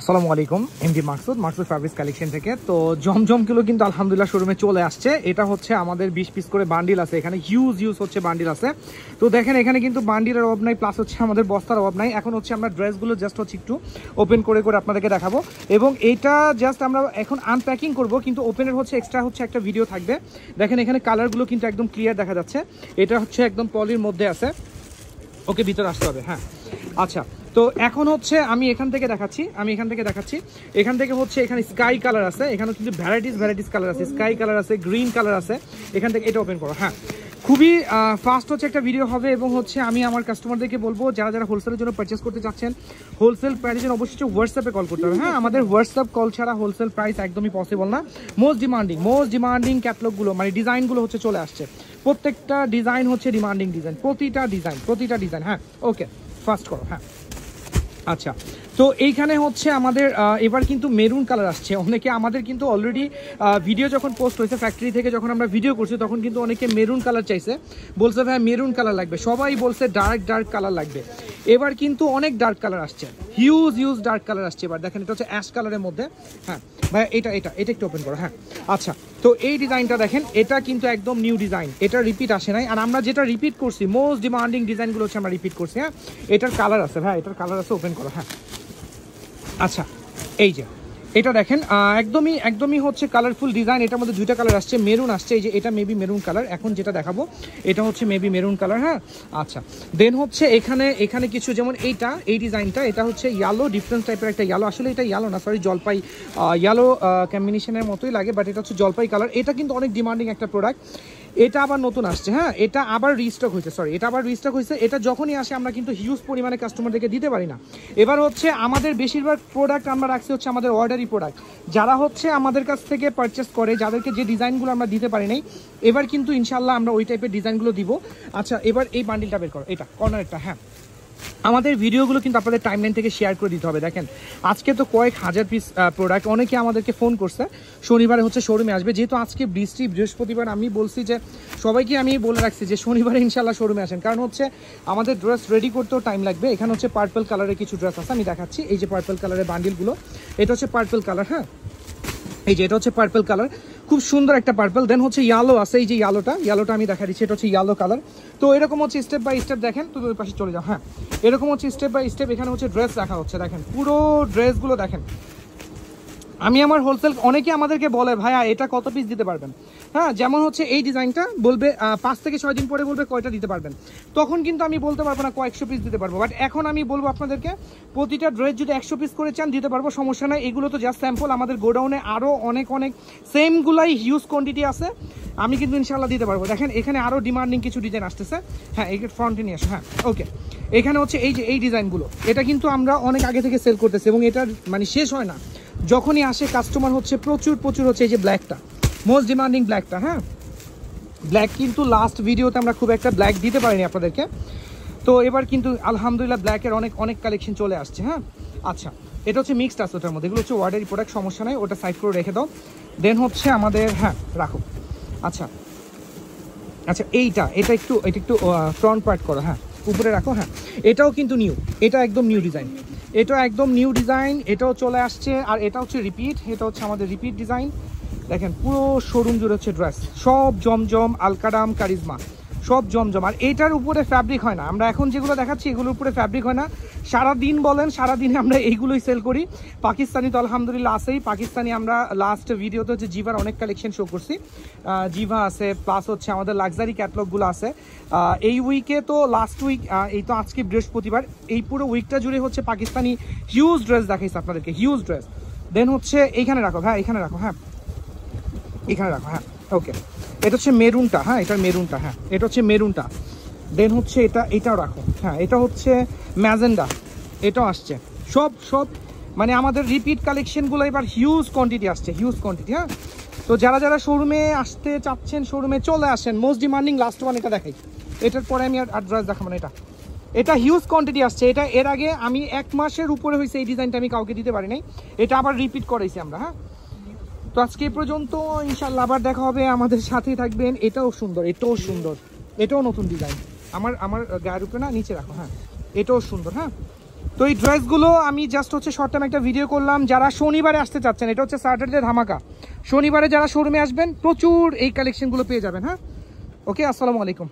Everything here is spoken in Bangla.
আসসালামু আলাইকুম, এমডি মাকসুদ ফ্যাব্রিক্স কালেকশন থেকে। তো জমজমগুলো কিন্তু আলহামদুলিল্লাহ শোরুমে চলে আসছে। এটা হচ্ছে আমাদের 20 পিস করে বান্ডিল আছে, এখানে হিউজ হচ্ছে বান্ডিল আছে। তো দেখেন এখানে কিন্তু বান্ডিলের অভাব নাই, প্লাস হচ্ছে আমাদের বস্তার অভাব নাই। এখন হচ্ছে আমরা ড্রেসগুলো জাস্ট হচ্ছে একটু ওপেন করে আপনাদেরকে দেখাবো, এবং এটা জাস্ট আমরা এখন আনপ্যাকিং করব, কিন্তু ওপেনের হচ্ছে এক্সট্রা হচ্ছে একটা ভিডিও থাকবে। দেখেন এখানে কালারগুলো কিন্তু একদম ক্লিয়ার দেখা যাচ্ছে। এটা হচ্ছে একদম পলির মধ্যে আছে। ওকে, ভিতরে আসতে হবে। হ্যাঁ, আচ্ছা। তো এখন হচ্ছে আমি এখান থেকে দেখাচ্ছি, এখান থেকে হচ্ছে এখানে স্কাই কালার আছে, এখানে কিন্তু ভ্যারাইটিস কালার আছে, স্কাই কালার আছে, গ্রিন কালার আছে। এখান থেকে এটা ওপেন করো। হ্যাঁ, খুবই ফাস্ট হচ্ছে একটা ভিডিও হবে, এবং হচ্ছে আমি আমার কাস্টমারদেরকে বলবো যারা হোলসেলের জন্য পারচেস করতে চাচ্ছেন, হোলসেল প্রাইসের জন্য অবশ্যই হোয়াটসঅ্যাপে কল করতে হবে। হ্যাঁ, আমাদের হোয়াটসঅ্যাপ কল ছাড়া হোলসেল প্রাইস একদমই পসিবল না। মোস্ট ডিমান্ডিং ক্যাটালগুলো মানে ডিজাইনগুলো হচ্ছে চলে আসছে। প্রত্যেকটা ডিজাইন হচ্ছে ডিমান্ডিং ডিজাইন, প্রতিটা ডিজাইন। হ্যাঁ, ওকে, ফাস্ট করো। হ্যাঁ, আচ্ছা। তো এইখানে হচ্ছে আমাদের এবার কিন্তু মেরুন কালার আসছে। অনেকে আমাদের কিন্তু অলরেডি ভিডিও যখন পোস্ট হয়েছে ফ্যাক্টরি থেকে, যখন আমরা ভিডিও করছি তখন কিন্তু অনেকে মেরুন কালার চাইছে, বলছে ভাই মেরুন কালার লাগবে, সবাই বলছে ডার্ক কালার লাগবে। এবার কিন্তু অনেক ডার্ক কালার আসছে, হিউজ ডার্ক কালার আসছে। এবার দেখেন এটা হচ্ছে অ্যাশ কালারের মধ্যে। হ্যাঁ ভাই, এটা একটু ওপেন করো। হ্যাঁ, আচ্ছা। তো এই ডিজাইনটা দেখেন, এটা কিন্তু একদম নিউ ডিজাইন, এটা রিপিট আসে নাই। আর আমরা যেটা রিপিট করছি, মোস্ট ডিমান্ডিং ডিজাইনগুলো হচ্ছে আমরা রিপিট করছি। হ্যাঁ, এটার কালার আছে ভাই, এটার কালার আছে, ওপেন করো। হ্যাঁ, আচ্ছা। এই যে এটা দেখেন, একদমই হচ্ছে কালারফুল ডিজাইন। এটার মধ্যে দুইটা কালার আসছে, মেরুন আসছে। এই যে এটা মেবি মেরুন কালার, এখন যেটা দেখাবো এটা হচ্ছে মেবি মেরুন কালার। হ্যাঁ, আচ্ছা। দেন হচ্ছে এখানে কিছু, যেমন এই ডিজাইনটা, এটা হচ্ছে ইয়েলো, ডিফারেন্ট টাইপের একটা ইয়েলো। আসলে এটা ইয়েলো না, সরি, জলপাই ইয়েলো কম্বিনেশনের মতোই লাগে, বাট এটা হচ্ছে জলপাই কালার। এটা কিন্তু অনেক ডিমান্ডিং একটা প্রোডাক্ট। এটা আবার নতুন আসছে। হ্যাঁ, এটা আবার রিস্টক হয়েছে। এটা যখনই আসে আমরা কিন্তু হিউজ পরিমাণে কাস্টমারদেরকে দিতে পারি না। এবার হচ্ছে আমাদের বেশিরভাগ প্রোডাক্ট আমরা রাখছি হচ্ছে আমাদের অর্ডারি প্রোডাক্ট, যারা হচ্ছে আমাদের কাছ থেকে পারচেস করে, যাদেরকে যে ডিজাইনগুলো আমরা দিতে পারি নাই, এবার কিন্তু ইনশাল্লাহ আমরা ওই টাইপের ডিজাইনগুলো দিব। আচ্ছা, এবার এই বান্ডিলটা বের করো, এটা কর্নারটা। হ্যাঁ, আমাদের ভিডিওগুলো কিন্তু আপনাদের টাইমলাইন থেকে শেয়ার করে দিতে হবে। দেখেন আজকে তো কয়েক হাজার পিস প্রোডাক্ট, অনেকে আমাদেরকে ফোন করছে শনিবারে হচ্ছে শোরুমে আসবে। যেহেতু আজকে বৃহস্পতিবার, আমি বলছি যে সবাইকে আমি বলে রাখছি যে শনিবারে ইনশাল্লাহ শোরুমে আসেন, কারণ হচ্ছে আমাদের ড্রেস রেডি করতেও টাইম লাগবে। এখানে হচ্ছে পার্পল কালারের কিছু ড্রেস আছে, আমি দেখাচ্ছি। এই যে পার্পল কালারের বান্ডিলগুলো, এটা হচ্ছে পার্পল কালার। হ্যাঁ, এই যে এটা হচ্ছে পার্পল কালার, খুব সুন্দর একটা পার্পল। দেন হচ্ছে ইয়েলো আছে, এই যে ইয়েলোটা আমি দেখা দিচ্ছি, এটা হচ্ছে ইয়েলো কালার। তো এরকম হচ্ছে স্টেপ বাই স্টেপ, দেখেন তুমি ওই পাশে চলে যাও। হ্যাঁ, এরকম হচ্ছে স্টেপ বাই স্টেপ এখানে হচ্ছে ড্রেস রাখা হচ্ছে। দেখেন পুরো ড্রেসগুলো দেখেন। আমি আমার হোলসেল, অনেকে আমাদেরকে বলে ভাইয়া এটা কত পিস দিতে পারবেন। হ্যাঁ, যেমন হচ্ছে এই ডিজাইনটা বলবে 5 থেকে 6 দিন পরে বলবে কয়টা দিতে পারবেন, তখন কিন্তু আমি বলতে পারবো না কয়েকশো পিস দিতে পারবো। বাট এখন আমি বলবো আপনাদেরকে প্রতিটা ড্রেস যদি 100 পিস করে চান দিতে পারবো, সমস্যা নাই। এগুলো তো জাস্ট স্যাম্পল, আমাদের গোডাউনে আরও অনেক সেমগুলাই হিউজ কোয়ান্টিটি আছে, আমি কিন্তু ইনশাল্লাহ দিতে পারবো। দেখেন এখানে আরও ডিমান্ডিং কিছু ডিজাইন আসতেছে। হ্যাঁ, এই ফ্রন্টে নিয়ে আসো। হ্যাঁ, ওকে। এখানে হচ্ছে এই যে এই ডিজাইনগুলো, এটা কিন্তু আমরা অনেক আগে থেকে সেল করতেছি, এবং এটার মানে শেষ হয় না, যখনই আসে কাস্টমার হচ্ছে প্রচুর হচ্ছে। এই যে ব্ল্যাকটা, মোস্ট ডিমান্ডিং ব্ল্যাকটা। হ্যাঁ, ব্ল্যাক কিন্তু লাস্ট ভিডিওতে আমরা খুব একটা ব্ল্যাক দিতে পারিনি আপনাদেরকে, তো এবার কিন্তু আলহামদুলিল্লাহ ব্ল্যাকের অনেক কালেকশন চলে আসছে। হ্যাঁ, আচ্ছা। এটা হচ্ছে মিক্সড আছে ওটার মধ্যে, এগুলো হচ্ছে ওয়ার্ডারি প্রোডাক্ট, সমস্যা নাই, ওটা সাইড করে রেখে দাও। দেন হচ্ছে আমাদের, হ্যাঁ রাখো। আচ্ছা, এটা একটু ফ্রন্ট পার্ট করো। হ্যাঁ, উপরে রাখো। হ্যাঁ, এটাও কিন্তু নিউ, এটা একদম নিউ ডিজাইন, এটাও চলে আসছে। আর এটা হচ্ছে রিপিট, এটা হচ্ছে আমাদের রিপিট ডিজাইন। দেখেন পুরো শোরুম জুড়ে হচ্ছে ড্রেস, সব জমজম, আলকাডাম, কারিজমা, সব জমজম। আর এইটার উপরে ফ্যাব্রিক হয় না, আমরা এখন যেগুলো দেখাচ্ছি এগুলোর উপরে ফ্যাব্রিক হয় না। সারাদিনে আমরা এইগুলোই সেল করি। পাকিস্তানি তো আলহামদুলিল্লাহ আছেই, পাকিস্তানি আমরা লাস্ট ভিডিওতে হচ্ছে জিভার অনেক কালেকশন শো করছি, জিভা আছে, প্লাস হচ্ছে আমাদের লাক্সারি ক্যাটালগুলো আছে। এই উইকে তো লাস্ট উইক, এই তো আজকে বৃহস্পতিবার, এই পুরো উইকটা জুড়ে হচ্ছে পাকিস্তানি হিউজ ড্রেস দেখাইছে আপনাদেরকে, হিউজ ড্রেস। দেন হচ্ছে এইখানে রাখো। হ্যাঁ, এখানে রাখো। হ্যাঁ, এখানে রাখো। হ্যাঁ, ওকে। এটা হচ্ছে মেরুনটা। হ্যাঁ, এটার মেরুনটা। হ্যাঁ, এটা হচ্ছে মেরুনটা। দেন হচ্ছে এটাও রাখো। হ্যাঁ, এটা হচ্ছে ম্যাজেন্ডা, এটাও আসছে। সব মানে আমাদের রিপিট কালেকশনগুলো এবার হিউজ কোয়ান্টিটি আসছে, হিউজ কোয়ান্টিটি। হ্যাঁ, তো যারা শোরুমে আসতে চাচ্ছেন শোরুমে চলে আসেন। মোস্ট ডিমান্ডিং লাস্ট ওয়ান এটা দেখাই, এটার পরে আমি আর ড্রেস দেখাবো না। এটা হিউজ কোয়ান্টিটি আসছে। এটা এর আগে আমি 1 মাসের উপরে হয়েছে এই ডিজাইনটা আমি কাউকে দিতে পারি নাই, এটা আবার রিপিট করাইছি আমরা। হ্যাঁ, তো আজকে এই পর্যন্ত, ইনশাল্লাহ আবার দেখা হবে, আমাদের সাথেই থাকবেন। এটাও সুন্দর, এটাও নতুন ডিজাইন, আমার গায়ের উপরে না, নিচে রাখো। হ্যাঁ, এটাও সুন্দর। হ্যাঁ, তো এই ড্রেসগুলো আমি জাস্ট হচ্ছে শর্ট টাইম একটা ভিডিও করলাম। যারা শনিবারে আসতে চাচ্ছেন, এটা হচ্ছে স্যাটারডে ধামাকা, শনিবারে যারা শোরুমে আসবেন প্রচুর এই কালেকশনগুলো পেয়ে যাবেন। হ্যাঁ, ওকে, আসসালামু আলাইকুম।